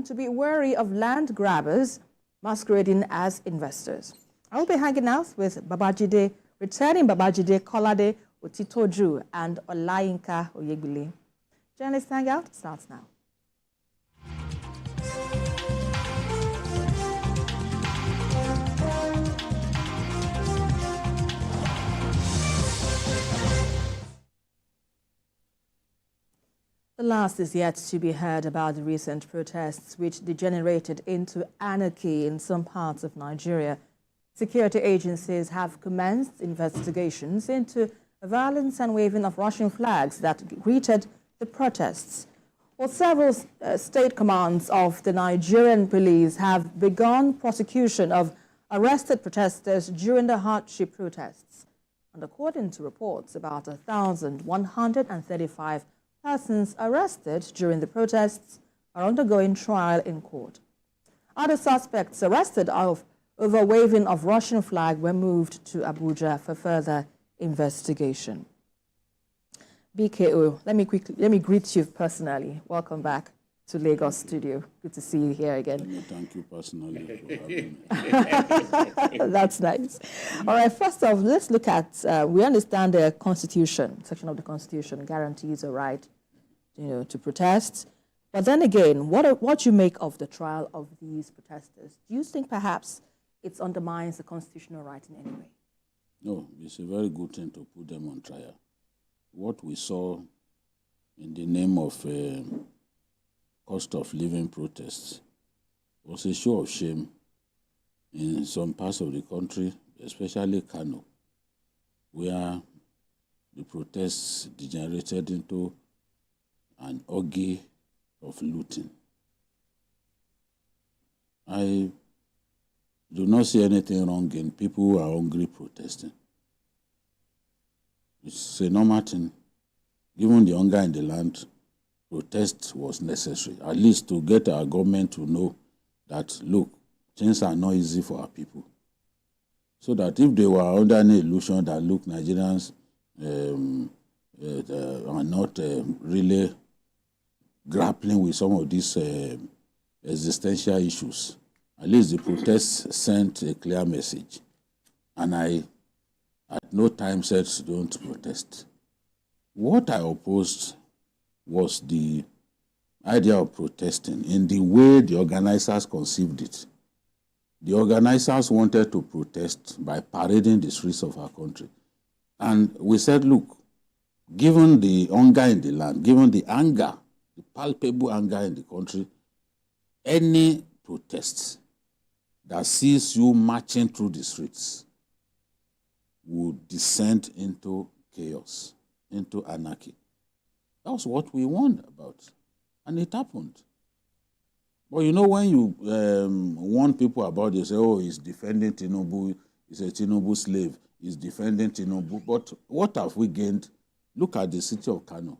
warned to be wary of land grabbers masquerading as investors. I will be hanging out with returning Babajide Kolade Otitoju and Olayinka Oyegbile. Journalist Hangout starts now. The last is yet to be heard about the recent protests which degenerated into anarchy in some parts of Nigeria. Security agencies have commenced investigations into violence and waving of Russian flags that greeted the protests. Well, several state commands of the Nigerian police have begun prosecution of arrested protesters during the hardship protests. And according to reports, about 1,135 persons arrested during the protests are undergoing trial in court. Other suspects arrested over waving of Russian flag were moved to Abuja for further investigation. BKO, let me greet you personally. Welcome back to Lagos studio. Good to see you here again. Let me thank you personally for having me. That's nice. All right, first off, let's look at, we understand the Constitution, section of the Constitution guarantees a right, to protest. But then again, what you make of the trial of these protesters? Do you think perhaps it undermines the constitutional right in any way? No, it's a very good thing to put them on trial. What we saw in the name of cost of living protests was a show of shame in some parts of the country, especially Kano, where the protests degenerated into an orgy of looting. I do not see anything wrong in people who are hungry protesting. It's a normal thing. Given the hunger in the land, protest was necessary, at least to get our government to know that, look, things are not easy for our people. So that if they were under an illusion that, look, Nigerians are not really grappling with some of these existential issues, at least the protests sent a clear message. And I, at no time, said don't protest. What I opposed was the idea of protesting in the way the organizers conceived it. The organizers wanted to protest by parading the streets of our country. And we said, look, given the hunger in the land, given the anger, the palpable anger in the country, any protest that sees you marching through the streets would descend into chaos, into anarchy. That was what we warned about, and it happened. But when you warn people about it, they say, oh, he's defending Tinubu, he's a Tinubu slave, he's defending Tinubu. But what have we gained? Look at the city of Kano.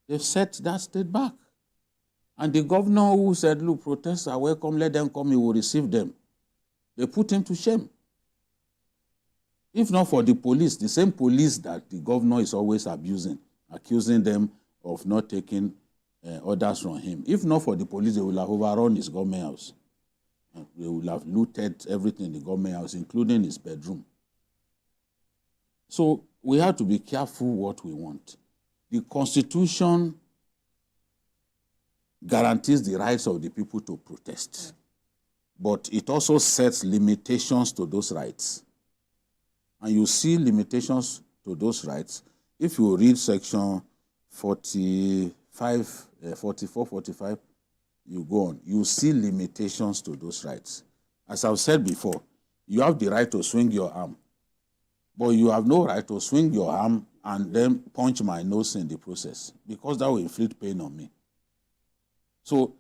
They've set that state back. And the governor who said, look, protests are welcome, let them come, he will receive them. They put him to shame. If not for the police, the same police that the governor is always abusing, accusing them of not taking orders from him. If not for the police, they will have overrun his government house. They will have looted everything in the government house, including his bedroom. So we have to be careful what we want. The Constitution guarantees the rights of the people to protest, but it also sets limitations to those rights. And you see limitations to those rights if you read section 44, 45, you go on. You see limitations to those rights. As I've said before, you have the right to swing your arm, but you have no right to swing your arm and then punch my nose in the process, because that will inflict pain on me. So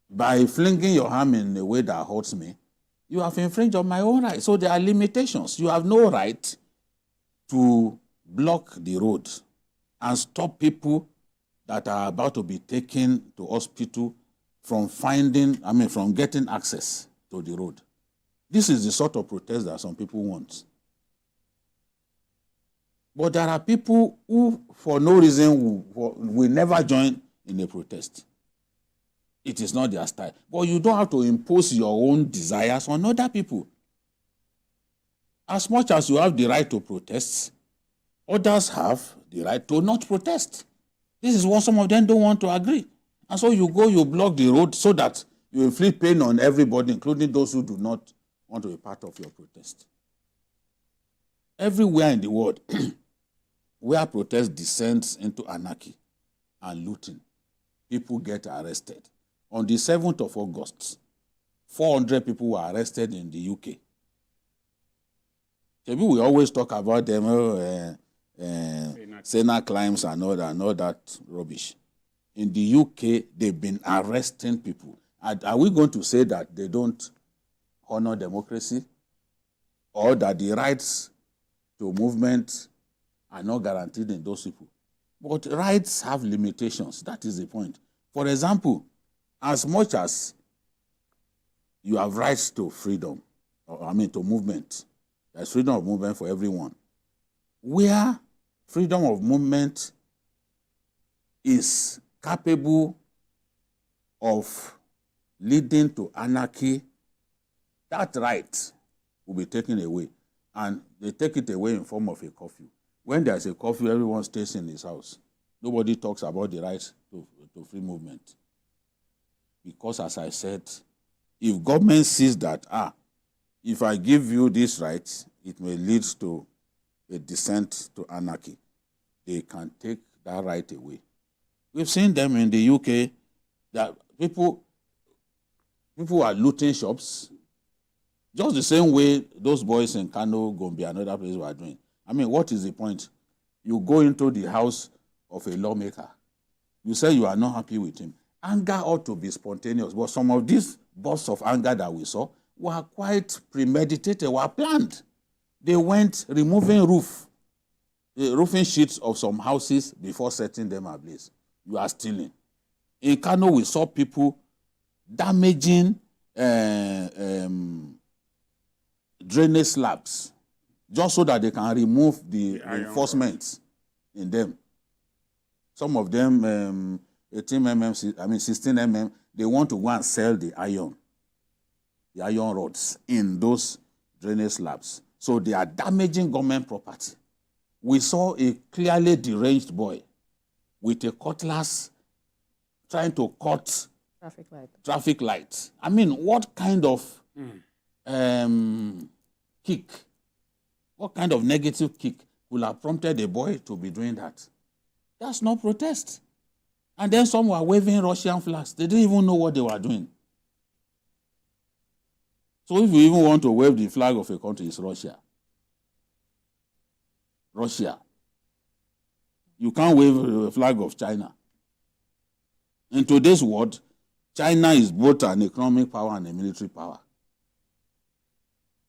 by flinging your arm in a way that hurts me, you have infringed on my own right. So there are limitations. You have no right to block the road and stop people that are about to be taken to hospital from getting access to the road. This is the sort of protest that some people want. But there are people who, for no reason, will never join in a protest. it is not their style. But you don't have to impose your own desires on other people. As much as you have the right to protest, others have the right to not protest. This is what some of them don't want to agree. And so you go, you block the road so that you inflict pain on everybody, including those who do not want to be part of your protest. Everywhere in the world where protest descends into anarchy and looting, people get arrested. On the 7th of August, 400 people were arrested in the UK. Maybe we always talk about them, Senna climbs and all that rubbish. In the UK, they've been arresting people. Are we going to say that they don't honor democracy, or that the rights to movement are not guaranteed in those people? But rights have limitations. That is the point. For example, as much as you have rights to freedom, to movement, there's freedom of movement for everyone. Where freedom of movement is capable of leading to anarchy, that right will be taken away. And they take it away in form of a curfew. When there's a curfew, everyone stays in his house. Nobody talks about the right to free movement. Because, as I said, if government sees that, if I give you this right, it may lead to a descent to anarchy, they can take that right away. We've seen them in the UK, that people are looting shops, just the same way those boys in Kano, Gombe, and other places were doing. I mean, what is the point? You go into the house of a lawmaker. You say you are not happy with him. Anger ought to be spontaneous, but some of these bursts of anger that we saw were quite premeditated, were planned. They went removing roofing sheets of some houses before setting them ablaze. You are stealing. In Kano, we saw people damaging drainage slabs just so that they can remove the reinforcements in them. Some of them, 18 mm, 16 mm, they want to go and sell the iron rods in those drainage slabs. So they are damaging government property. We saw a clearly deranged boy with a cutlass trying to cut traffic lights. I mean, what kind of kick, what kind of negative kick will have prompted a boy to be doing that? That's not protest. And then some were waving Russian flags. They didn't even know what they were doing. So if you even want to wave the flag of a country, it's Russia. Russia. You can't wave the flag of China. In today's world, China is both an economic power and a military power.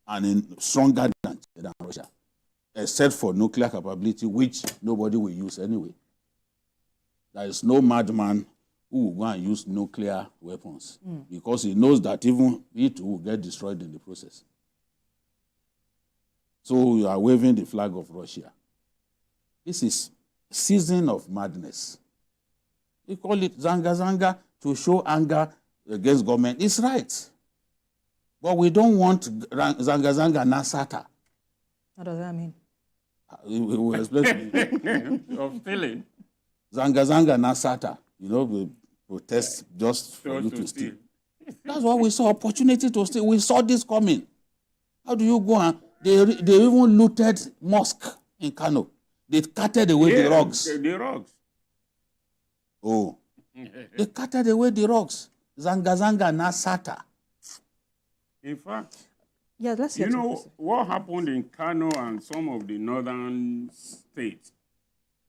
And stronger than Russia, except for nuclear capability, which nobody will use anyway. There is no madman who will go and use nuclear weapons because he knows that even it will get destroyed in the process. So you are waving the flag of Russia. This is season of madness. We call it zanga-zanga to show anger against government. It's right. But we don't want zanga-zanga nasata. What does that mean? We will explain. Of stealing. Zanga-zanga nasata. We protest just for you to steal. That's why we saw opportunity to steal. We saw this coming. How do you go and... They even looted mosque in Kano. They carted away the rugs. The rugs. Oh. They carted away the rugs. Zanga-zanga nasata. In fact, let's you know what happened in Kano and some of the northern states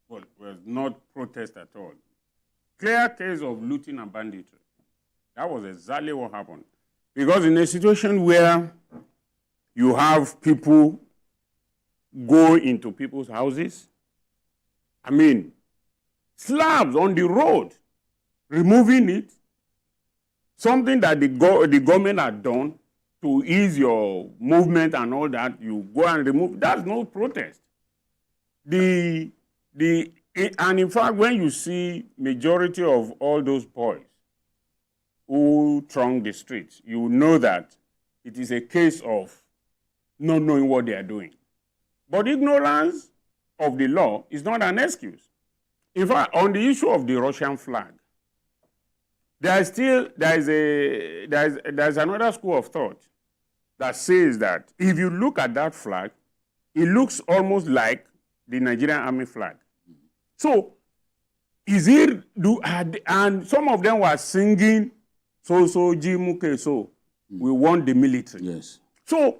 was not protest at all. Clear case of looting and banditry. That was exactly what happened. Because in a situation where you have people go into people's houses, slabs on the road, removing it, something that the government had done to ease your movement and all that, you go and remove. That's no protest. And in fact, when you see majority of all those boys who throng the streets, you will know that it is a case of not knowing what they are doing. But ignorance of the law is not an excuse. In fact, on the issue of the Russian flag, there's another school of thought that says that if you look at that flag, it looks almost like the Nigerian Army flag. So, and some of them were singing, so, Jimuke, so, we want the military. Yes. So,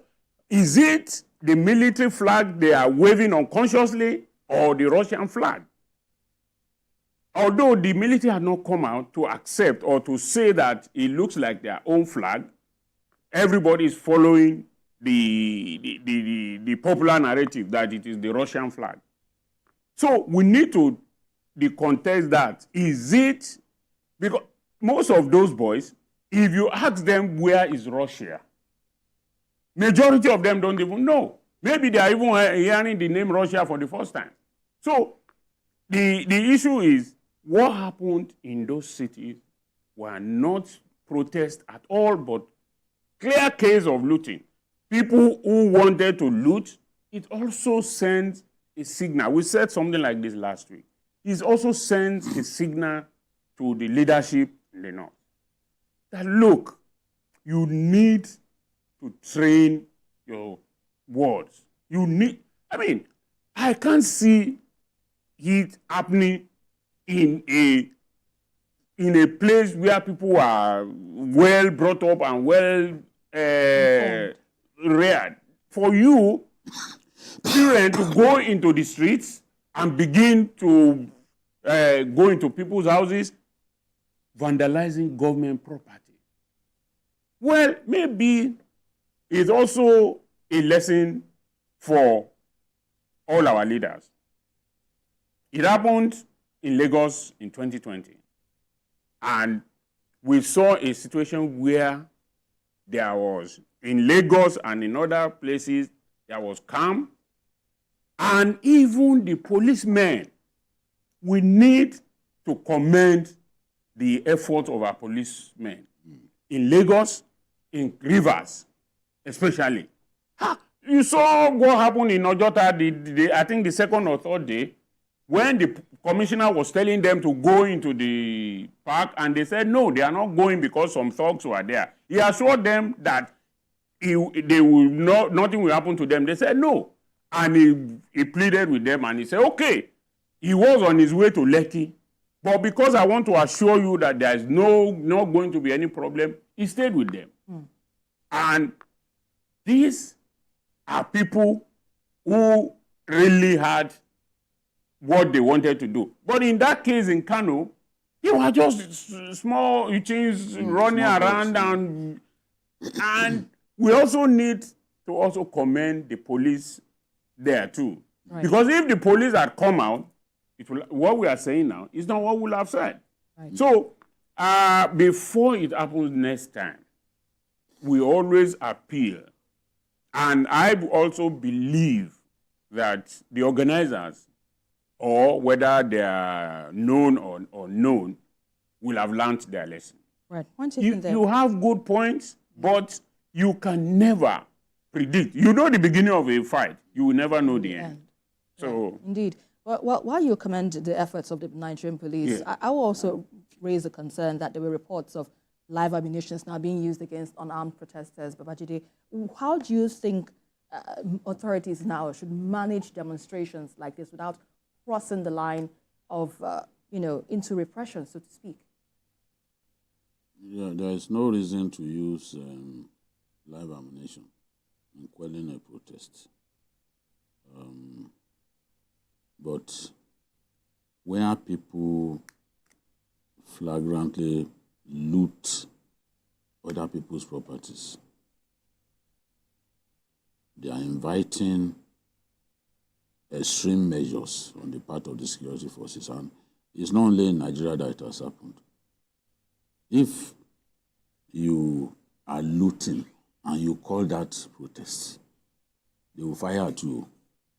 is it the military flag they are waving unconsciously or the Russian flag? Although the military had not come out to accept or to say that it looks like their own flag, everybody is following the popular narrative that it is the Russian flag. So we need to contest that. Is it, because most of those boys, if you ask them where is Russia, majority of them don't even know. Maybe they are even hearing the name Russia for the first time. So the issue is, what happened in those cities were not protests at all, but clear case of looting. People who wanted to loot, it also sends a signal. We said something like this last week. It also sends a signal to the leadership in the North that, look, you need to train your words. I can't see it happening in a place where people are well brought up and well reared. For you, parents, to go into the streets and begin to go into people's houses, vandalizing government property. Well, maybe it's also a lesson for all our leaders. It happened in Lagos in 2020. And we saw a situation where there was, in Lagos and in other places, there was calm. And even the policemen, we need to commend the effort of our policemen. In Lagos, in Rivers, especially. You saw what happened in Ojota, I think the second or third day, when the commissioner was telling them to go into the park, and they said, no, they are not going because some thugs were there. He assured them that nothing will happen to them. They said, no. And he pleaded with them, and he said, okay, he was on his way to Lekki, but because I want to assure you that there is not going to be any problem, he stayed with them. And these are people who really had what they wanted to do. But in that case in Kano, they were just small Uchins running around, and we also need to also commend the police there too. Right. Because if the police had come out, what we are saying now is not what we'll have said. Right. So before it happens next time, we always appeal. And I also believe that the organizers, or whether they are known or unknown, will have learned their lesson. Right. You have good points, but you can never predict. You know the beginning of a fight, you will never know the end. So, yeah, indeed. Well, while you commend the efforts of the Nigerian police, yeah, I will also raise a concern that there were reports of live ammunition now being used against unarmed protesters. Babajide, how do you think authorities now should manage demonstrations like this without crossing the line of, into repression, so to speak? Yeah, there is no reason to use live ammunition in quelling a protest. But where people flagrantly loot other people's properties, they are inviting extreme measures on the part of the security forces. And it's not only in Nigeria that it has happened. If you are looting and you call that protest, they will fire at you.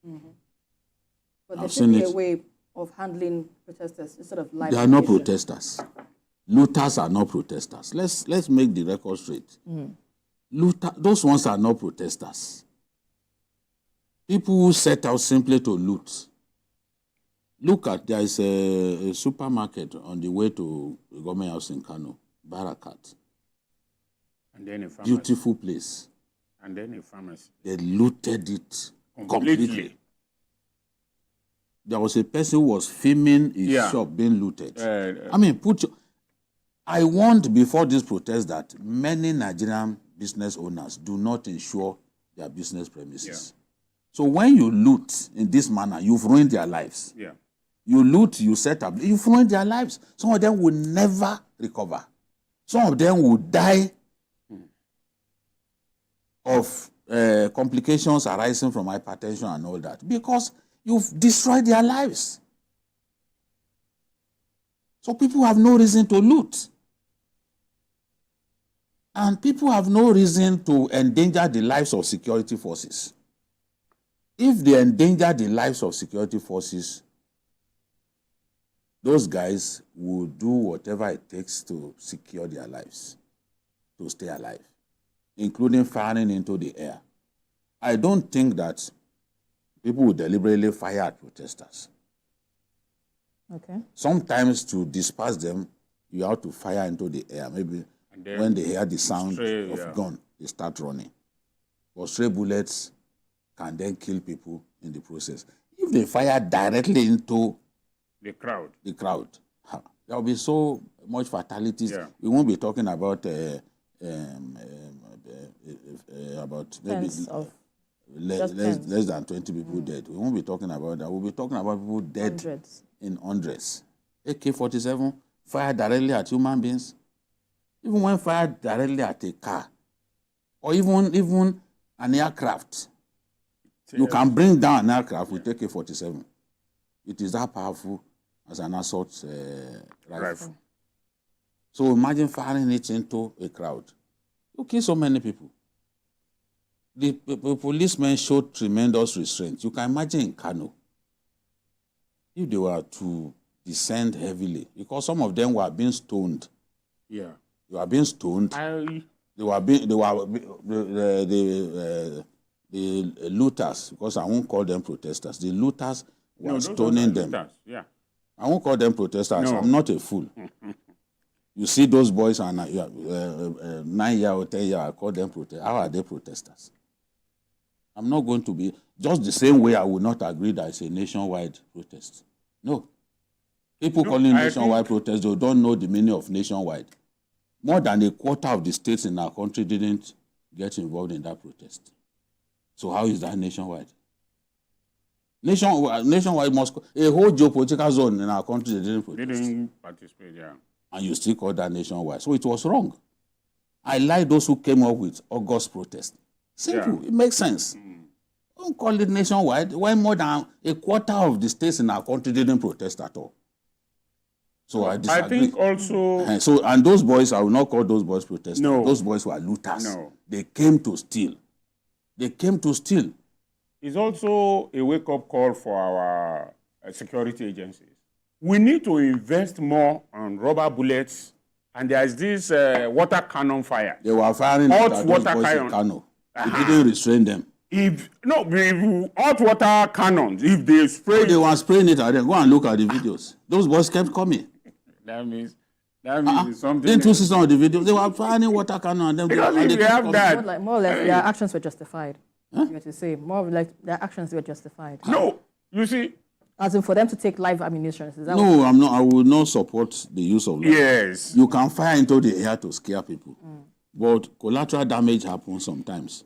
Mm-hmm. But there should be a way of handling protesters instead of live. They are not protesters. looters are not protesters. Let's make the record straight. Those ones are not protesters. People who set out simply to loot. Look at, there is a supermarket on the way to the government house in Kano, Barakat. And then a pharmacy. Beautiful place. And then a pharmacy. They looted it completely. There was a person who was filming his shop being looted. I mean, I warned before this protest that many Nigerian business owners do not insure their business premises. So when you loot in this manner, you've ruined their lives. You loot, you set up, you've ruined their lives. Some of them will never recover. Some of them will die of complications arising from hypertension and all that because you've destroyed their lives. So people have no reason to loot. And people have no reason to endanger the lives of security forces. If they endanger the lives of security forces, those guys will do whatever it takes to secure their lives, to stay alive, including firing into the air. I don't think that people will deliberately fire at protesters. Okay. Sometimes to disperse them, you have to fire into the air. Maybe when they hear the sound of gun, they start running. But stray bullets can then kill people in the process. If they fire directly into the crowd, there will be so much fatalities. We won't be talking about maybe less than 20 people dead. We won't be talking about that. We'll be talking about people dead in hundreds. AK-47 fired directly at human beings. Even when fired directly at a car, or even an aircraft, you can bring down an aircraft with AK-47. It is that powerful as an assault rifle. So imagine firing it into a crowd. You kill so many people. The policemen showed tremendous restraint. You can imagine in Kano, if they were to descend heavily, because some of them were being stoned. They were being stoned. The looters, because I won't call them protesters. The looters were stoning them. I won't call them protesters. I'm not a fool. You see those boys and 9-year or 10-year, I call them protesters. How are they protesters? I'm not going to be, just the same way I would not agree that it's a nationwide protest. No. People calling nationwide protest, they don't know the meaning of nationwide. More than a quarter of the states in our country didn't get involved in that protest. So how is that nationwide? Nationwide must, a whole geopolitical zone in our country, they didn't protest. They didn't participate, And you still call that nationwide. So it was wrong. I like those who came up with August protest. Simple, it makes sense. Don't call it nationwide when more than a quarter of the states in our country didn't protest at all. So I disagree. I think also... And those boys, I will not call those boys protesters. No. Those boys were looters. No. They came to steal. It's also a wake-up call for our security agencies. We need to invest more on rubber bullets, and there is this water cannon fire. They were firing hot water cannon. They didn't restrain them. If hot water cannons, if they spray... They were spraying it at them. Go and look at the videos. Those boys kept coming. That means something... Didn't you see some of the videos? They were firing water cannon at them. Because if you have that... More or less, their actions were justified. You have to say, more like their actions were justified. No, you see... As in for them to take live ammunition. Is that no, I'm not. I will not support the use of live. Yes. You can fire into the air to scare people. But collateral damage happens sometimes.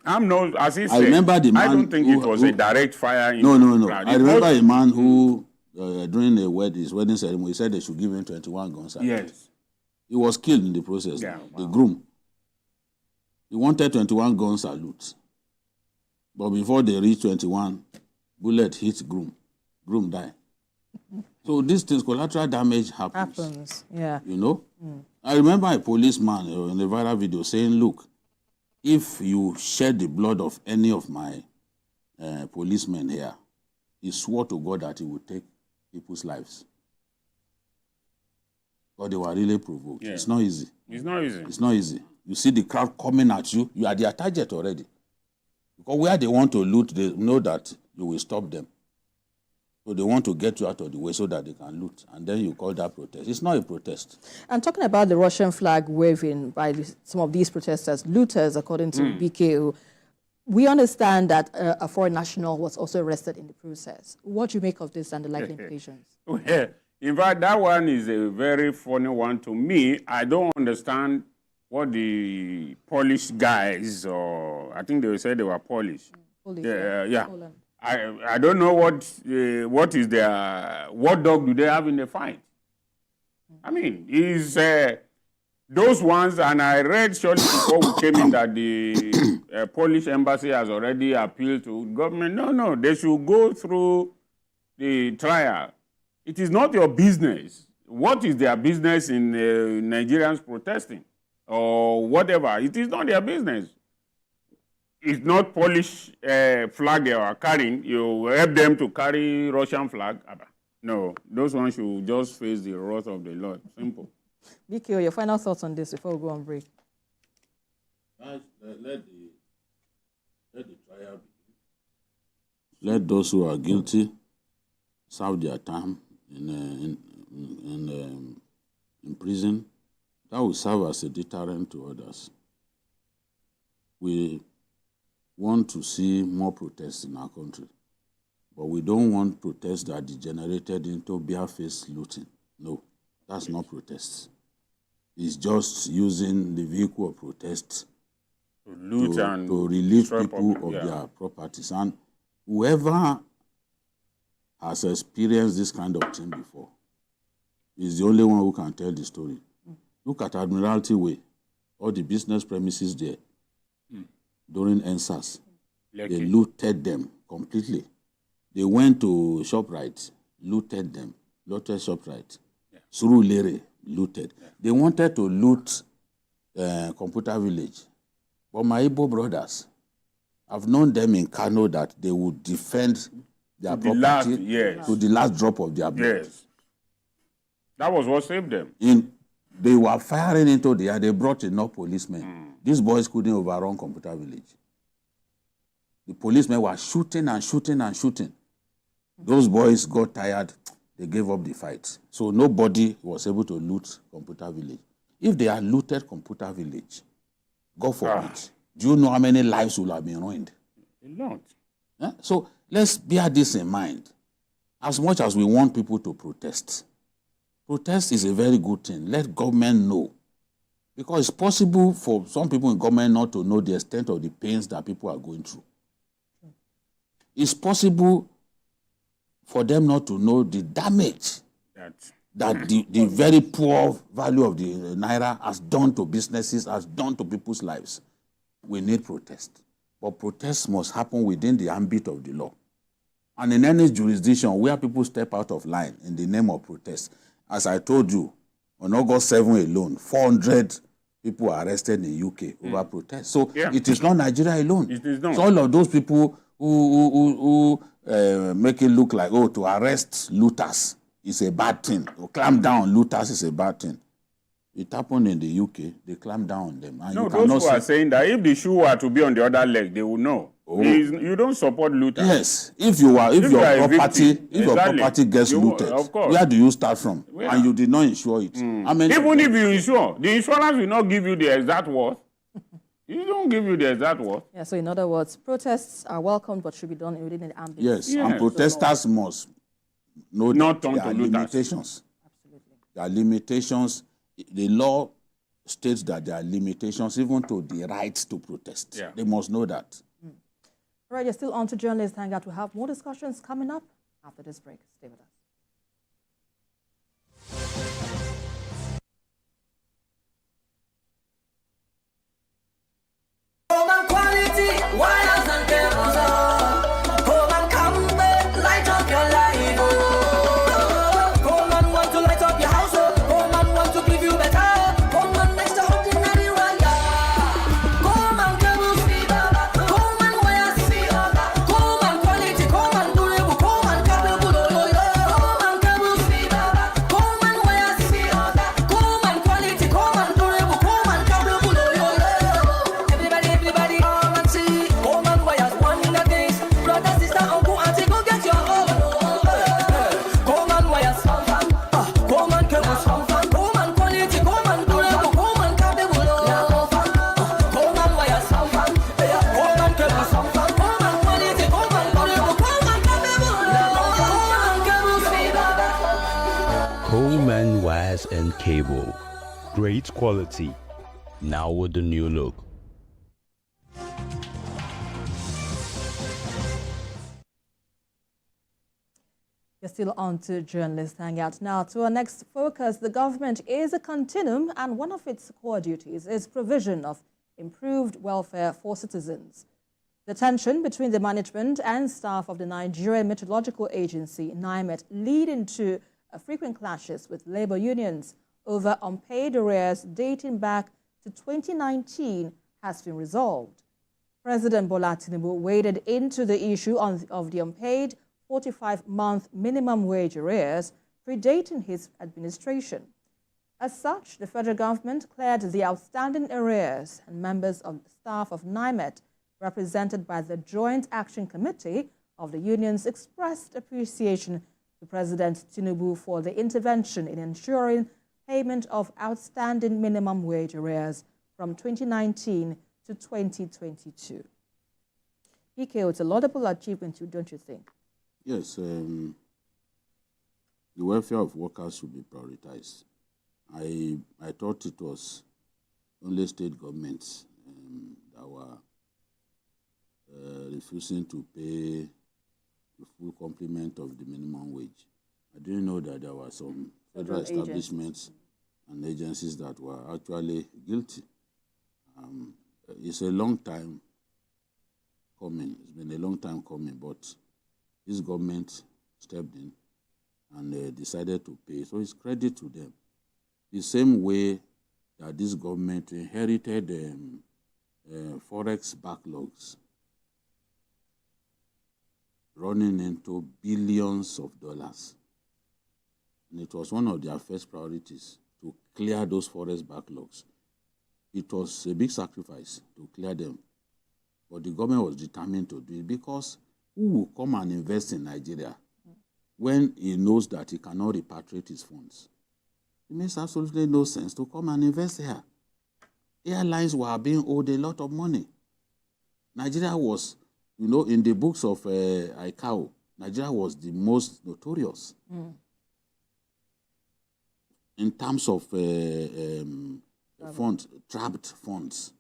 I'm not, as he said, I remember the man I don't think it was a direct fire. No. I remember a man who, during his wedding ceremony, he said they should give him 21 guns. Yes. He was killed in the process. The groom. He wanted 21 guns salute. But before they reached 21, bullet hit groom. Groom died. So these things, collateral damage happens. You know? I remember a policeman in a viral video saying, look, if you shed the blood of any of my policemen here, he swore to God that he would take people's lives. Because they were really provoked. Yeah. It's not easy. It's not easy. It's not easy. You see the crowd coming at you, you are their target already. Because where they want to loot, they know that you will stop them. So they want to get you out of the way so that they can loot. And then you call that protest. It's not a protest. And talking about the Russian flag waving by some of these protesters, looters, according to BKO, we understand that a foreign national was also arrested in the process. What do you make of this and the likely implications? Well, in fact, that one is a very funny one to me. I don't understand what the Polish guys, or I think they said they were Polish. Polish, Yeah. Poland. I don't know what is their, what dog do they have in the fight? I mean, is those ones, and I read shortly before we came in that the Polish embassy has already appealed to government. No, they should go through the trial. It is not your business. What is their business in Nigerians protesting or whatever? It is not their business. It's not Polish flag they are carrying. You help them to carry Russian flag. No, those ones should just face the wrath of the Lord. Simple. BKO, your final thoughts on this before we go on break? Let the trial begin. Let those who are guilty serve their time in prison. That will serve as a deterrent to others. We want to see more protests in our country, but we don't want protests that degenerated into barefaced looting. No, that's not protests. It's just using the vehicle of protest to relieve people of their properties. And whoever has experienced this kind of thing before is the only one who can tell the story. Look at Admiralty Way, all the business premises there. During NSAS, they looted them completely. They went to ShopRite, looted them, looted ShopRite. Surulere, looted. They wanted to loot Computer Village. But my Igbo brothers, I've known them in Kano that they would defend their property to the last drop of their blood. Yes. That was what saved them. They were firing into the air. They brought enough policemen. These boys couldn't overrun Computer Village. The policemen were shooting and shooting and shooting. Those boys got tired. They gave up the fight. So nobody was able to loot Computer Village. If they had looted Computer Village, God forbid, do you know how many lives would have been ruined? A lot. So let's bear this in mind. As much as we want people to protest, protest is a very good thing. Let government know. Because it's possible for some people in government not to know the extent of the pains that people are going through. It's possible for them not to know the damage that the very poor value of the Naira has done to businesses, has done to people's lives. We need protest. But protest must happen within the ambit of the law. And in any jurisdiction where people step out of line in the name of protest, as I told you, on August 7 alone, 400 people were arrested in the UK over protest. So it is not Nigeria alone. It is not. So all of those people who make it look like, to arrest looters is a bad thing. To clamp down on looters is a bad thing. It happened in the UK. They clamped down on them. And no, those who are saying that if the shoe were to be on the other leg, they would know. You don't support looters. Yes. If your property gets looted, where do you start from? Yeah. And you did not insure it. Even if you insure, the insurance will not give you the exact worth. It don't give you the exact worth. Yeah, so in other words, protests are welcome but should be done within the ambit. Yes, and protesters must know not there are limitations. Absolutely. There are limitations. The law states that there are limitations even to the right to protest. Yeah. They must know that. All right, you're still on to Journalist Hangout. We have more discussions coming up after this break. Stay with us. cable. Great quality. Now with the new look. You're still on to Journalist Hangout. Now, to our next focus, the government is a continuum, and one of its core duties is provision of improved welfare for citizens. The tension between the management and staff of the Nigerian Meteorological Agency, NIMET, leading to frequent clashes with labor unions over unpaid arrears dating back to 2019 has been resolved. President Bola Tinubu waded into the issue of the unpaid 45-month minimum wage arrears predating his administration. As such, the federal government cleared the outstanding arrears, and members of the staff of NIMET, represented by the Joint Action Committee of the unions, expressed appreciation to President Tinubu for the intervention in ensuring payment of outstanding minimum wage arrears from 2019 to 2022. PK, it's a laudable achievement, don't you think? Yes, the welfare of workers should be prioritized. I thought it was only state governments that were refusing to pay the full complement of the minimum wage. I didn't know that there were some federal establishments and agencies that were actually guilty. It's a long time coming. It's been a long time coming, but this government stepped in and decided to pay. So it's credit to them. The same way that this government inherited forex backlogs running into billions of dollars. And it was one of their first priorities to clear those forex backlogs. It was a big sacrifice to clear them, but the government was determined to do it because who will come and invest in Nigeria when he knows that he cannot repatriate his funds? It makes absolutely no sense to come and invest here. Airlines were being owed a lot of money. Nigeria was, in the books of ICAO, Nigeria was the most notorious in terms of funds, trapped funds.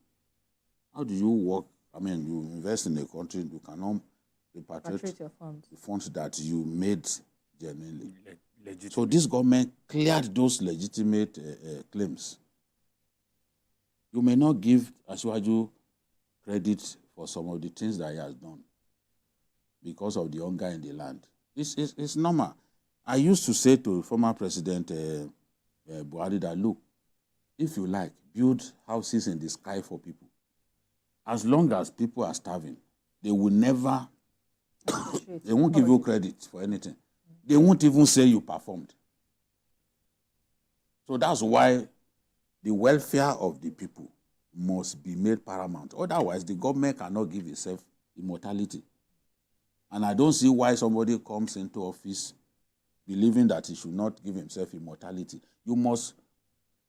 How do you work? I mean, you invest in a country, you cannot repatriate your funds. The funds that you made genuinely. So this government cleared those legitimate claims. You may not give Asiwaju credit for some of the things that he has done because of the hunger in the land. It's normal. I used to say to former President Buhari that, look, if you like, build houses in the sky for people. As long as people are starving, they will never, they won't give you credit for anything. They won't even say you performed. So that's why the welfare of the people must be made paramount. Otherwise, the government cannot give itself immortality. And I don't see why somebody comes into office believing that he should not give himself immortality. You must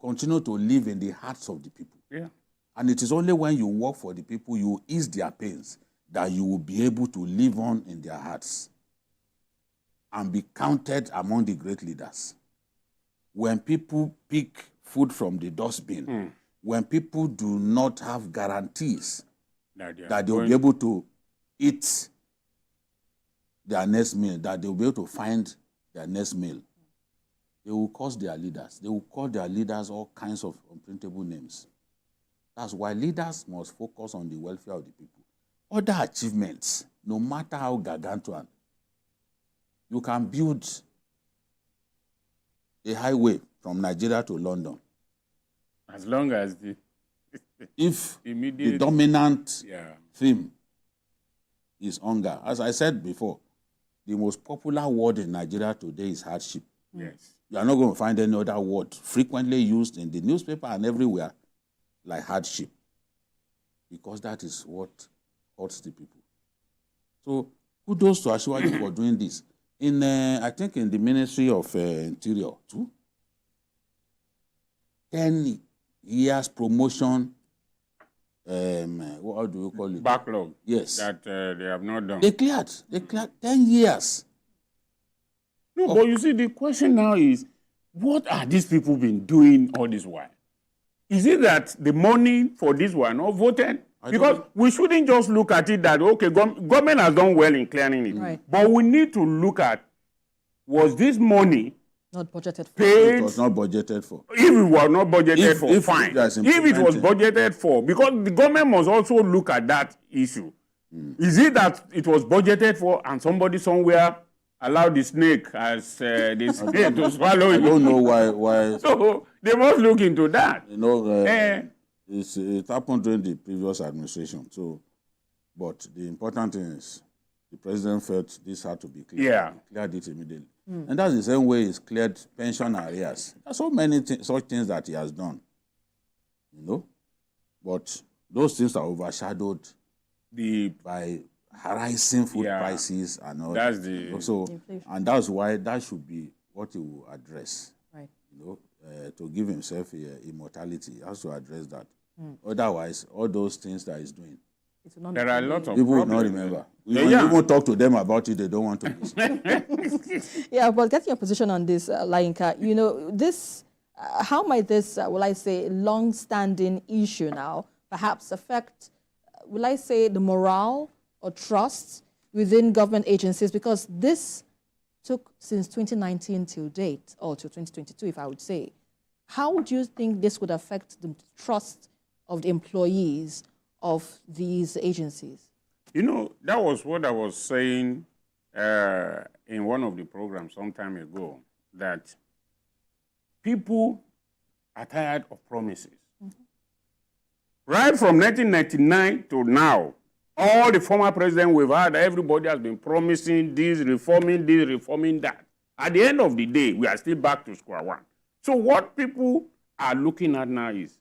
continue to live in the hearts of the people. Yeah. And it is only when you work for the people, you ease their pains, that you will be able to live on in their hearts and be counted among the great leaders. When people pick food from the dustbin, when people do not have guarantees that they will be able to eat their next meal, that they will be able to find their next meal, they will curse their leaders. They will call their leaders all kinds of unprintable names. That's why leaders must focus on the welfare of the people. Other achievements, no matter how gargantuan, you can build a highway from Nigeria to London. As long as if the dominant theme is hunger. As I said before, the most popular word in Nigeria today is hardship. Yes. You are not going to find any other word frequently used in the newspaper and everywhere like hardship, because that is what hurts the people. So kudos to Asiwaju for doing this. I think in the Ministry of Interior too, 10 years promotion, what do you call it? Backlog. Yes. That they have not done. They cleared 10 years. No, but you see, the question now is, what are these people been doing all this while? Is it that the money for this were not voted? Because we shouldn't just look at it that, okay, government has done well in clearing it. Right. But we need to look at, was this money Not budgeted for. paid? It was not budgeted for. If it was not budgeted for, if fine. there's If it was implementing- budgeted for, because the government must also look at that issue. Is it that it was budgeted for and somebody somewhere allowed the snake as the snake to swallow I it? don't know why. So they must look into that. You know, Eh. it happened during the previous administration. So, but the important thing is the president felt this had to be cleared. Yeah. He cleared it immediately. And that's the same way he's cleared pension arrears. There's so many such things that he has done. You know? But those things are overshadowed by rising food Yeah. prices and all That's that. the- You know? So, Inflation. and that's why that should be what he will address. Right. You know, to give himself immortality, he has to address that. Otherwise, all those things that he's doing, It will not There be are clear. lots of people will not problems. remember. Yeah, When yeah. you even talk to them about it, they don't want to listen. Yeah, but getting your position on this, Lainka, you know, this, how might this, will I say, long-standing issue now perhaps affect, will I say, the morale or trust within government agencies? Because this took since 2019 till date, or till 2022, if I would say. How would you think this would affect the trust of the employees of these agencies? You know, that was what I was saying in one of the programs some time ago, that people are tired of promises. Right from 1999 to now, all the former presidents we've had, everybody has been promising this, reforming that. At the end of the day, we are still back to square one. So what people are looking at now is,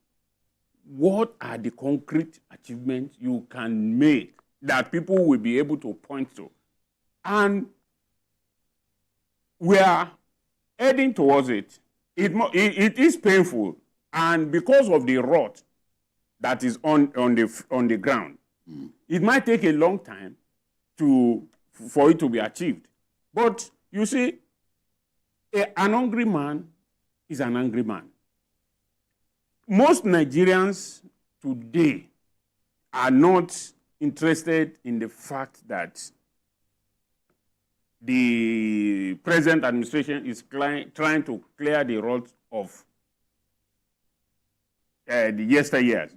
what are the concrete achievements you can make that people will be able to point to? And we are heading towards it. It is painful, and because of the rot that is on the ground, it might take a long time for it to be achieved. But you see, an hungry man is an angry man. Most Nigerians today are not interested in the fact that the present administration is trying to clear the rot of the yesteryears.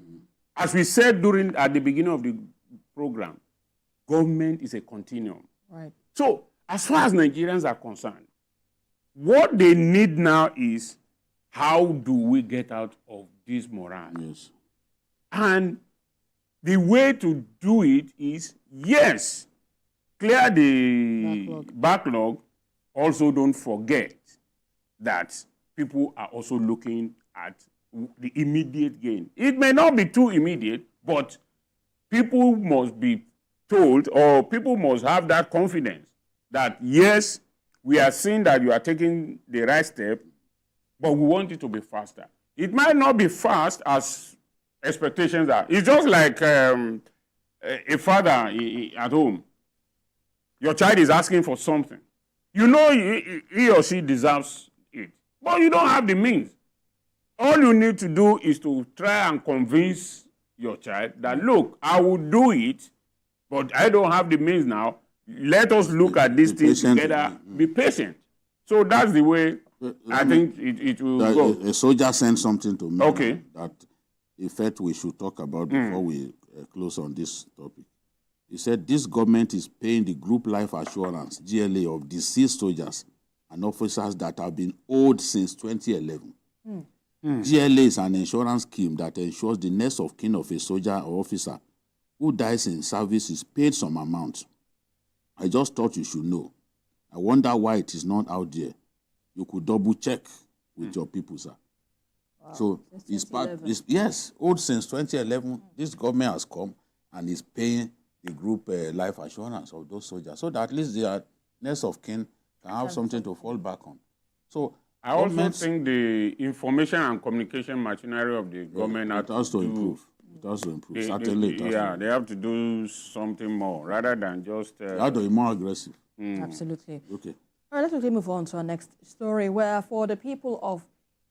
As we said at the beginning of the program, government is a continuum. Right. So, as far as Nigerians are concerned, what they need now is, how do we get out of this morale? Yes. And the way to do it is, yes, clear the backlog. Also, don't forget that people are also looking at the immediate gain. It may not be too immediate, but people must be told, or people must have that confidence that, yes, we are seeing that you are taking the right step, but we want it to be faster. It might not be fast as expectations are. It's just like a father at home. Your child is asking for something. You know he or she deserves it, but you don't have the means. All you need to do is to try and convince your child that, look, I will do it, but I don't have the means now. Let us look at these things together. Be patient. So that's the way I think it will go. A soldier sent something to me Okay. that, in fact, we should talk about before we close on this topic. He said this government is paying the group life assurance, GLA, of deceased soldiers and officers that have been owed since 2011. GLA is an insurance scheme that ensures the next of kin of a soldier or officer who dies in service is paid some amount. I just thought you should know. I wonder why it is not out there. You could double check with your people, sir. Wow. So it's part, yes, old since 2011. This government has come and is paying the group life assurance of those soldiers, so that at least their next of kin can have something to fall back on. So I also think the information and communication machinery of the government has to improve. It has to improve. Certainly, they have to do something more rather than just. They have to be more aggressive. Absolutely. Okay. All right, let's quickly move on to our next story, where for the people of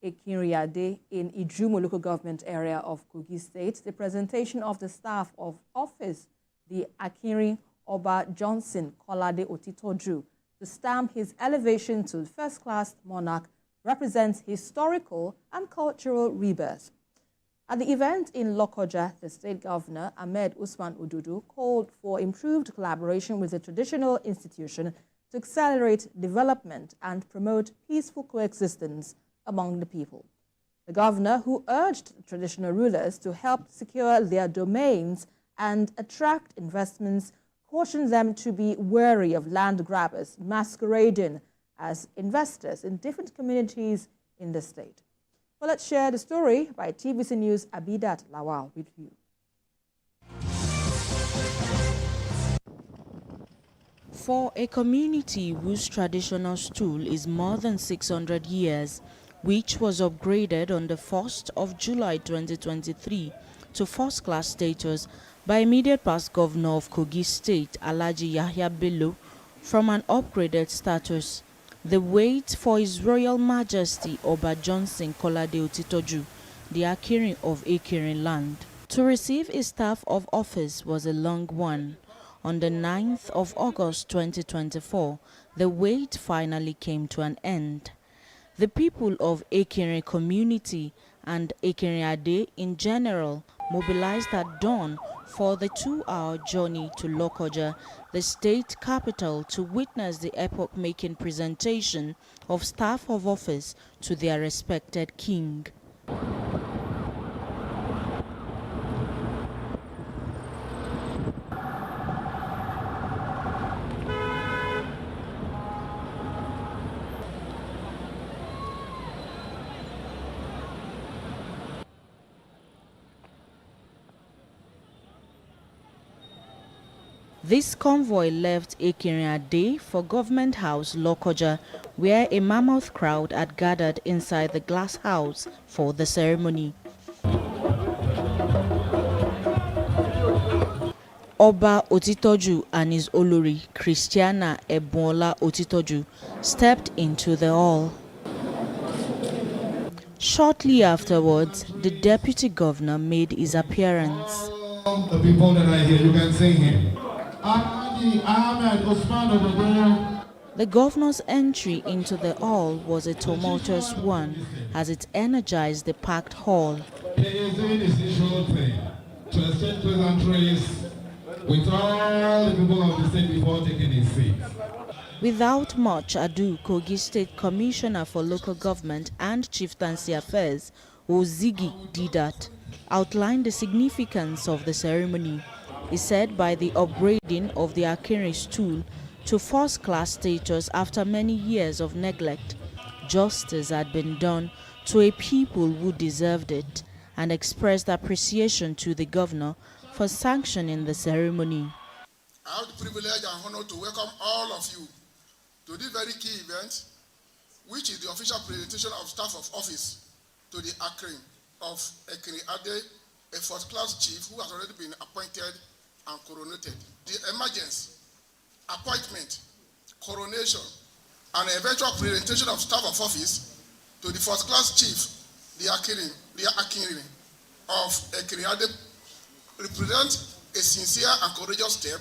Ekiriade in Ijumo local government area of Kogi State, the presentation of the staff of office, the Akinri Oba Johnson Kolade Otitoju, to stamp his elevation to first-class monarch represents historical and cultural rebirth. At the event in Lokoja, the state governor, Ahmed Usman Ududu, called for improved collaboration with the traditional institution to accelerate development and promote peaceful coexistence among the people. The governor, who urged traditional rulers to help secure their domains and attract investments, cautioned them to be wary of land grabbers masquerading as investors in different communities in the state. Well, let's share the story by TVC News' Abidat Lawal with you. For a community whose traditional stool is more than 600 years, which was upgraded on the 1st of July 2023 to first-class status by immediate past governor of Kogi State, Alhaji Yahya Bello, from an upgraded status, the wait for His Royal Majesty Oba Johnson Kolade Otitoju, the Akinri of Akinri land, to receive his staff of office was a long one. On the 9th of August 2024, the wait finally came to an end. The people of Akinri community and Ekiriade in general mobilized at dawn for the 2-hour journey to Lokoja, the state capital, to witness the epoch-making presentation of staff of office to their respected king. This convoy left Ekiriade for Government House, Lokoja, where a mammoth crowd had gathered inside the glass house for the ceremony. Oba Otitoju and his Olori, Christiana Ebuola Otitoju, stepped into the hall. Shortly afterwards, the deputy governor made his appearance. The people that are here, you can sing him. The governor's entry into the hall was a tumultuous one as it energized the packed hall. He is doing his usual thing, to exchange pleasantries with all the people of the state before taking his seat. Without much ado, Kogi State Commissioner for Local Government and Chieftaincy Affairs, Ozigi Didat, outlined the significance of the ceremony. He said by the upgrading of the Akinri stool to first-class status after many years of neglect, justice had been done to a people who deserved it, and expressed appreciation to the governor for sanctioning the ceremony. I have the privilege and honor to welcome all of you to this very key event, which is the official presentation of staff of office to the Akinri of Ekiriade, a first-class chief who has already been appointed and coronated. The emergence, appointment, coronation, and eventual presentation of staff of office to the first-class chief, the Akinri of Ekiriade, represent a sincere and courageous step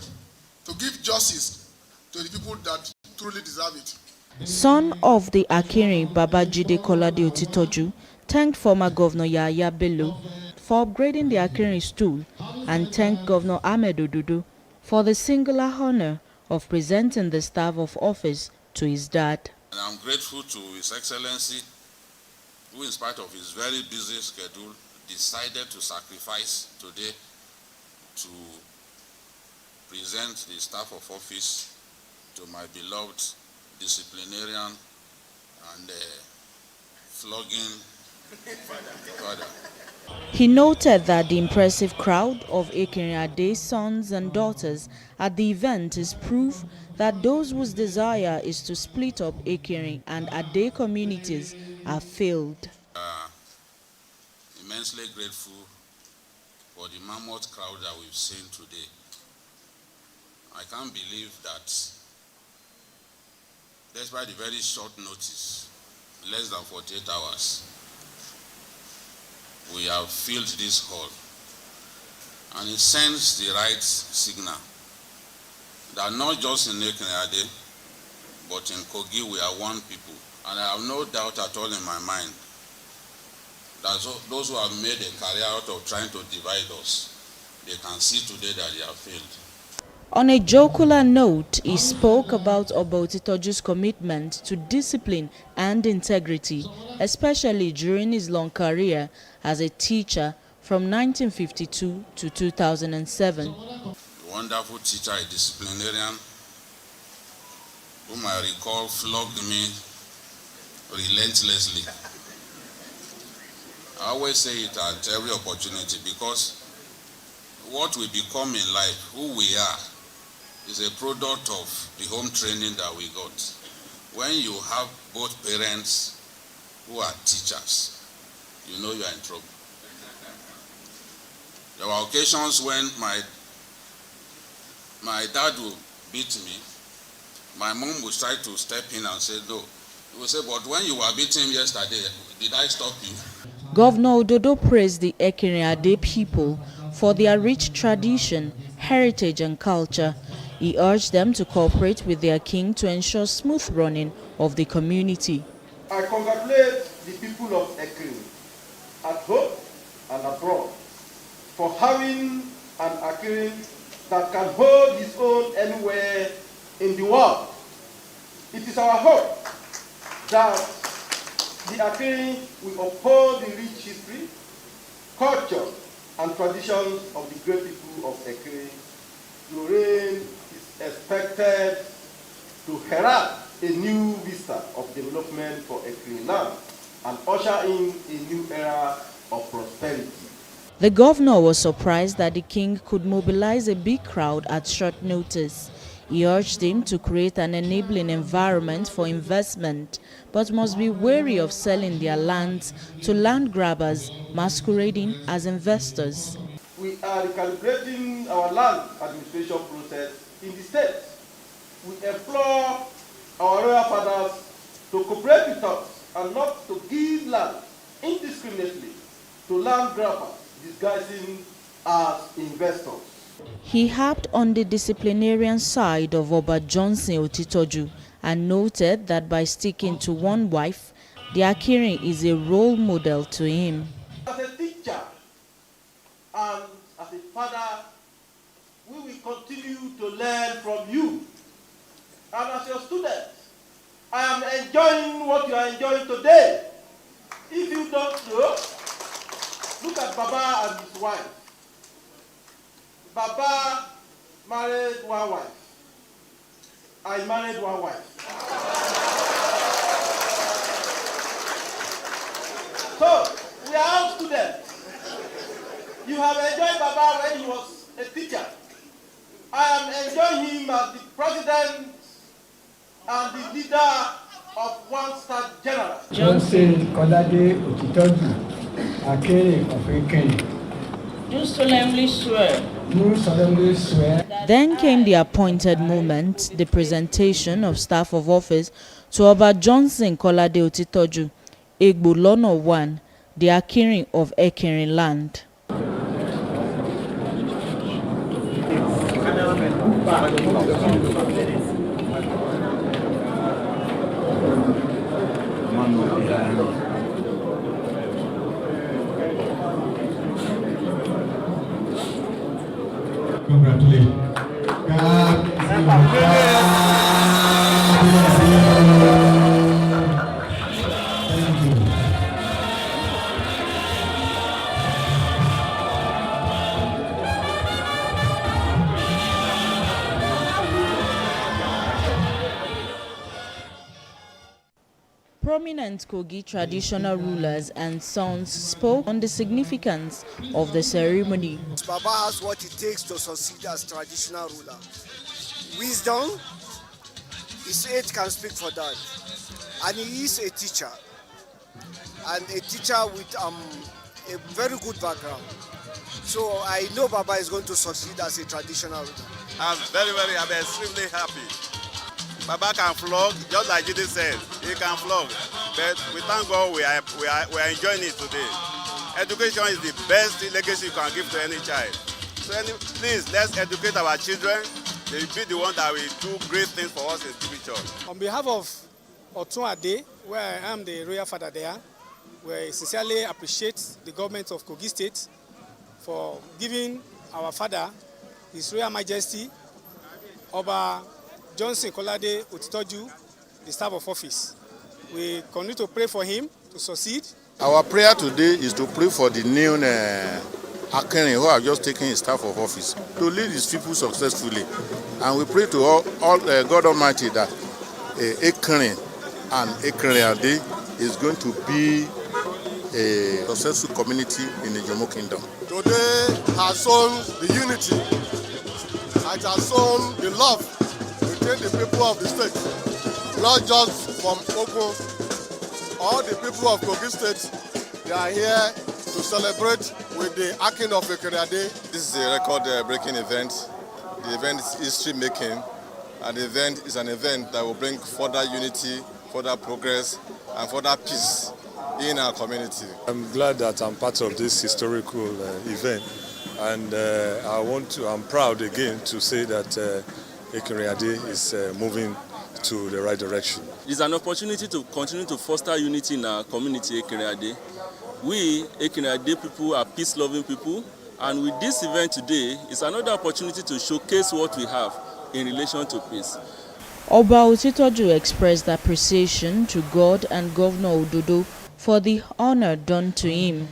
to give justice to the people that truly deserve it. Son of the Akinri, Babajide Kolade Otitoju, thanked former Governor Yahya Bello for upgrading the Akinri stool and thanked Governor Ahmed Odudu for the singular honor of presenting the staff of office to his dad. And I'm grateful to His Excellency, who in spite of his very busy schedule, decided to sacrifice today to present the staff of office to my beloved disciplinarian and flogging father. He noted that the impressive crowd of Ekiriade's sons and daughters at the event is proof that those whose desire is to split up Akinri and Ade communities have failed. Immensely grateful for the mammoth crowd that we've seen today. I can't believe that despite the very short notice, less than 48 hours, we have filled this hall. And it sends the right signal that not just in Ekene, but in Kogi we are one people. And I have no doubt at all in my mind that those who have made a career out of trying to divide us, they can see today that they have failed. On a jocular note, he spoke about Oba Otitoju's commitment to discipline and integrity, especially during his long career as a teacher from 1952 to 2007. A wonderful teacher, a disciplinarian, whom I recall flogged me relentlessly. I always say it at every opportunity because what we become in life, who we are, is a product of the home training that we got. When you have both parents who are teachers, you know you are in trouble. There were occasions when my dad would beat me. My mom would try to step in and say, no. He would say, but when you were beating him yesterday, did I stop you? Governor Ododo praised the Ekene people for their rich tradition, heritage and culture. He urged them to cooperate with their king to ensure smooth running of the community. I congratulate the people of Ekene at home and abroad for having an Ekene that can hold its own anywhere in the world. It is our hope that the Ekene will uphold the rich history, culture, and traditions of the great people of Ekene. Lorraine is expected to herald a new vista of development for Ekene land and usher in a new era of prosperity. The governor was surprised that the king could mobilize a big crowd at short notice. He urged him to create an enabling environment for investment, but must be wary of selling their lands to land grabbers masquerading as investors. We are recalibrating our land administration process in the state. We implore our royal fathers to cooperate with us and not to give land indiscriminately to land grabbers disguising as investors. He harped on the disciplinarian side of Oba Johnson Otitoju and noted that by sticking to one wife, the Ekene is a role model to him. As a teacher and as a father, we will continue to learn from you. And as your student, I am enjoying what you are enjoying today. If you don't know, look at Baba and his wife. Baba married one wife. I married one wife. So, we are all students. You have enjoyed Baba when he was a teacher. I am enjoying him as the president and the leader of one-star general. Johnson Kolade Otitoju, Ekene of Ekene. Do solemnly swear. Do solemnly swear. Then came the appointed moment, the presentation of staff of office to Oba Johnson Kolade Otitoju, Egbolono 1, the Ekene of Ekene land. Congratulations. Thank you. Prominent Kogi traditional rulers and sons spoke on the significance of the ceremony. Baba has what it takes to succeed as traditional ruler. Wisdom, his age can speak for that. And he is a teacher. And a teacher with a very good background. So I know Baba is going to succeed as a traditional ruler. I'm very, I'm extremely happy. Baba can flog, just like Jide said, he can flog. But we thank God we are enjoying it today. Education is the best legacy you can give to any child. So please, let's educate our children. They will be the one that will do great things for us in the future. On behalf of Otun Ade, where I am the royal father there, we sincerely appreciate the government of Kogi State for giving our father, His Royal Majesty, Oba Johnson Kolade Otitoju, the staff of office. We continue to pray for him to succeed. Our prayer today is to pray for the new Akerin who have just taken his staff of office to lead his people successfully. And we pray to all God Almighty that Akerin and Akerin Ade is going to be a successful community in the Jomo Kingdom. Today has shown the unity, it has shown the love between the people of the state, not just from Ogun. All the people of Kogi State, they are here to celebrate with the Akin of Akerin Ade. This is a record-breaking event. The event is history-making, and the event is an event that will bring further unity, further progress, and further peace in our community. I'm glad that I'm part of this historical event, and I'm proud again to say that Akerin Ade is moving to the right direction. It's an opportunity to continue to foster unity in our community, Akerin Ade. We, Akerin Ade people, are peace-loving people, and with this event today, it's another opportunity to showcase what we have in relation to peace. Oba Otitoju expressed appreciation to God and Governor Ododo for the honor done to him.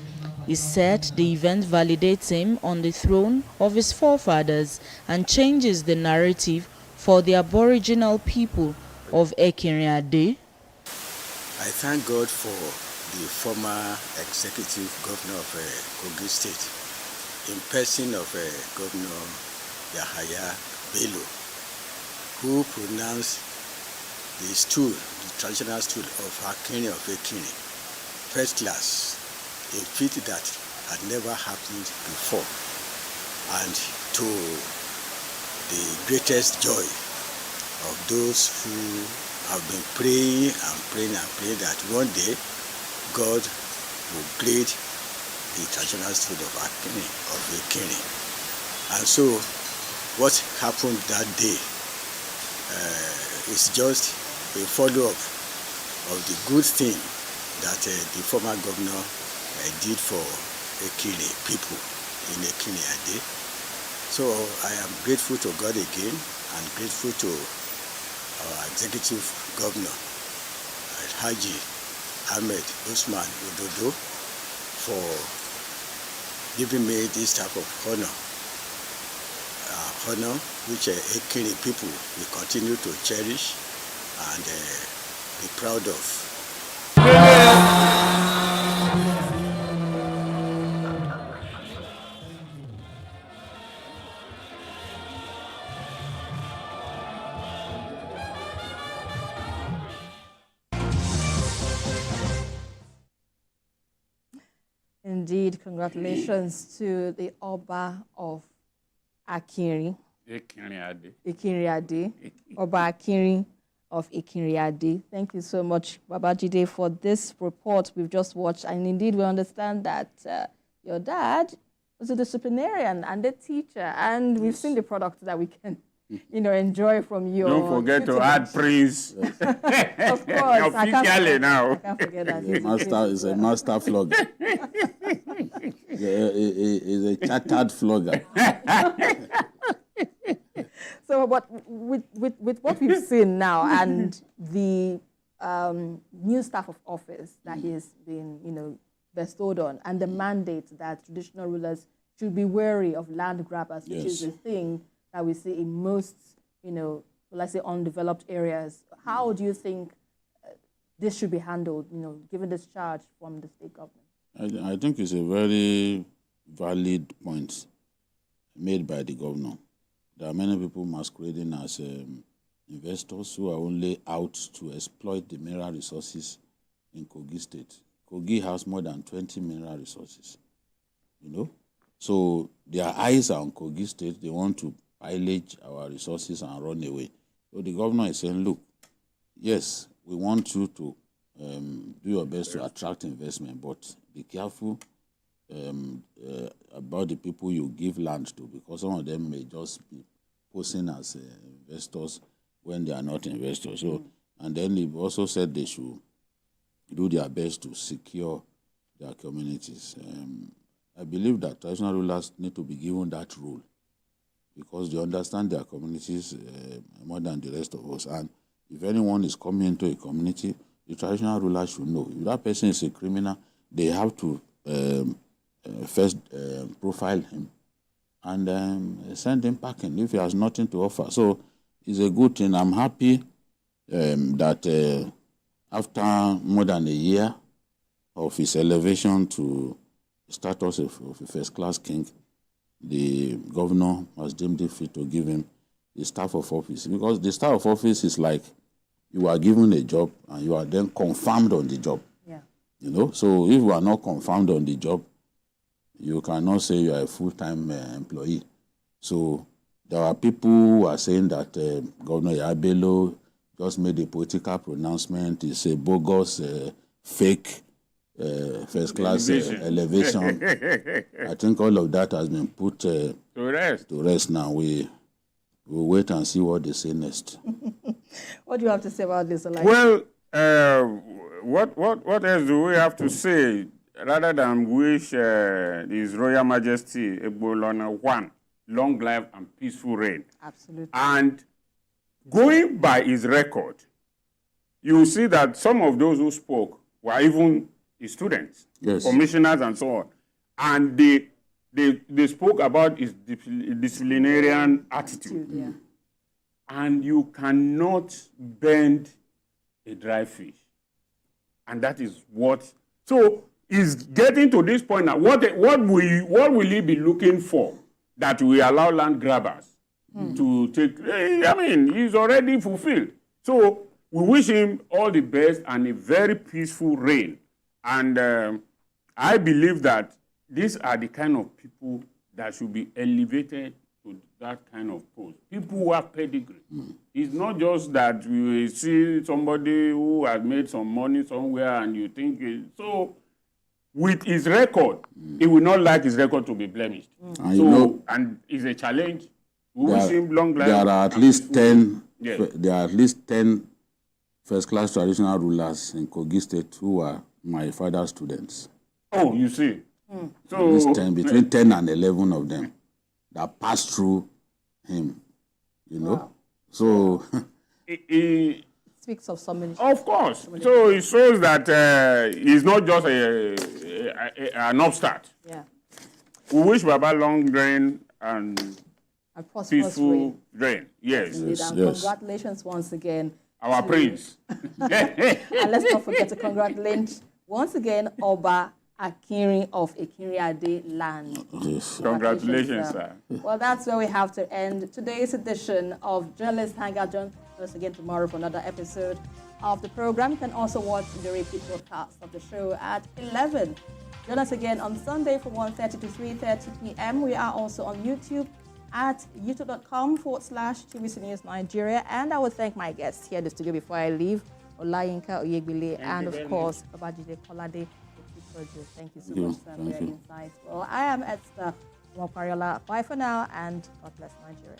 He said the event validates him on the throne of his forefathers and changes the narrative for the aboriginal people of Akerin Ade. I thank God for the former executive governor of Kogi State, in person of Governor Yahaya Bello, who pronounced the stool, the traditional stool of Akerin of Akerin, first class, a feat that had never happened before, and to the greatest joy of those who have been praying and praying and praying that one day God will grade the traditional stool of Akerin. And so what happened that day is just a follow-up of the good thing that the former governor did for Akerin people in Akerin Ade. So I am grateful to God again and grateful to our executive governor, Haji Ahmed Usman Ododo, for giving me this type of honor which Akerin people will continue to cherish and be proud of. Indeed, congratulations to the Oba of Akerin. Akerin Ade. Oba Akerin of Akerin Ade. Thank you so much, Babajide, for this report we've just watched. And indeed, we understand that your dad was a disciplinarian and a teacher, and we've seen the product that we can, enjoy from you. Don't forget to add praise. Of course, officially now. I can't forget that. He's a master flogger. He's a chartered flogger. So, but with what we've seen now and the new staff of office that he's been, bestowed on, and the mandate that traditional rulers should be wary of land grabbers, which is a thing that we see in most, undeveloped areas. How do you think this should be handled, given this charge from the state government? I think it's a very valid point made by the governor. There are many people masquerading as investors who are only out to exploit the mineral resources in Kogi State. Kogi has more than 20 mineral resources, So their eyes are on Kogi State. They want to pillage our resources and run away. So the governor is saying, look, yes, we want you to do your best to attract investment, but be careful about the people you give land to, because some of them may just be posing as investors when they are not investors. So, and then he also said they should do their best to secure their communities. I believe that traditional rulers need to be given that role because they understand their communities more than the rest of us. And if anyone is coming into a community, the traditional ruler should know. If that person is a criminal, they have to first profile him and send him packing if he has nothing to offer. So it's a good thing. I'm happy that after more than a year of his elevation to status of a first-class king, the governor has deemed it fit to give him the staff of office. Because the staff of office is like you are given a job and you are then confirmed on the job. Yeah. You know, so if you are not confirmed on the job, you cannot say you are a full-time employee. So there are people who are saying that Governor Yabelo just made a political pronouncement. It's a bogus, fake first-class elevation. I think all of that has been put to rest now. We'll wait and see what they say next. What do you have to say about this, Elijah? Well, what else do we have to say rather than wish His Royal Majesty Egbolona one long life and peaceful reign? Absolutely. And going by his record, you see that some of those who spoke were even his students, yes, commissioners and so on. And they spoke about his disciplinarian attitude. Yeah. And you cannot bend a dry fish. And that is what... So he's getting to this point now. What will he be looking for that will allow land grabbers to take... I mean, he's already fulfilled. So we wish him all the best and a very peaceful reign. And I believe that these are the kind of people that should be elevated to that kind of post. People who have pedigree. It's not just that you see somebody who has made some money somewhere and you think... So with his record, he will not like his record to be blemished. And so, you know, and it's a challenge. We wish him long life. There are at least 10. Yes. There are at least 10 first-class traditional rulers in Kogi State who are my father's students. Oh, you see. So at least 10, between 10 and 11 of them that passed through him. You know, wow. So he speaks of so many. Of course. So it shows that he's not just an upstart. Yeah. We wish Baba long reign and peaceful reign. Yes. Yes. Congratulations once again. Our prince. And let's not forget to congratulate once again Oba Akinrin of Ekiriade land. Yes. Congratulations, sir. Well, that's where we have to end today's edition of Journalist Hangout. Join us again tomorrow for another episode of the program. You can also watch the repeat broadcast of the show at 11. Join us again on Sunday from 1:30 to 3:30 p.m. We are also on YouTube at youtube.com/TVC News Nigeria. And I would thank my guests here in the studio before I leave, Olayinka Oyegbile, and of course, Babajide Kolade. Thank you so much for your insights. Well, I am Esther Mopariola. Bye for now, and God bless Nigeria.